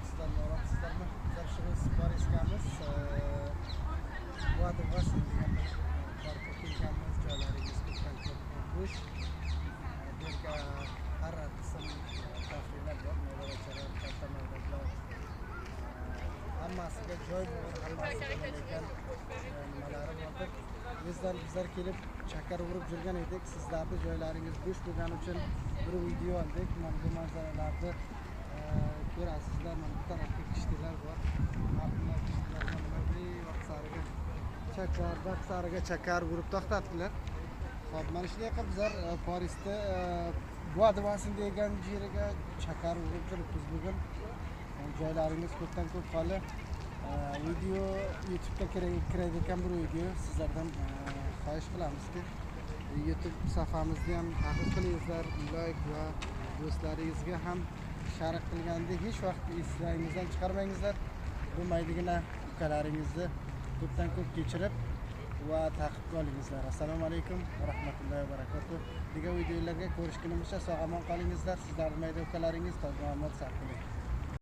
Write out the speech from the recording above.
Sizlarni o'rabsizlarmi? Bizlar shu Parisgamiz. Bu adabas degan parkka kelganmiz. Joylaringiz ko'pdan ko'p bo'sh. Bu yerga har qism taxliylar bor. Meva-sabzavotlar, katta mevlar. Hammasiga joy bor, hammasiga lekin nimalari bordir. Bizlar kelib chakar urib yurgan edik. Sizlarning joylaringiz bo'sh bo'lgani uchun bir video oldik. Mana bu manzaralarni ko'rasizlar. Mana bu tarafda kishtilar bor. Mardlar kishtilarga nima vaqt sariga chakar urib to'xtatdilar. Xo'p, mana shunday qilib bizlar Parisda Bois d'Avance degan yeriga chakar urib turibmiz bugun. Joylaringiz ko'pdan ko'p hali video YouTube'ga kiradigan bir video sizlardan xohish qilamizki YouTube sahifamizni ham tahlil qilingizlar, like va do'stlaringizga ham share qilganda hech vaqt eslaringizdan chiqarmangizlar. Bu maydigina ukalaringizni ko'pdan ko'p kechirib va taqib olingizlar. Assalomu alaykum va rahmatullohi va barakatuh. Degan videolarga ko'rishgunimizcha sog' omon qolingizlar. Sizlarning mayda ukalaringiz To'ymuhammad Sa'diyev.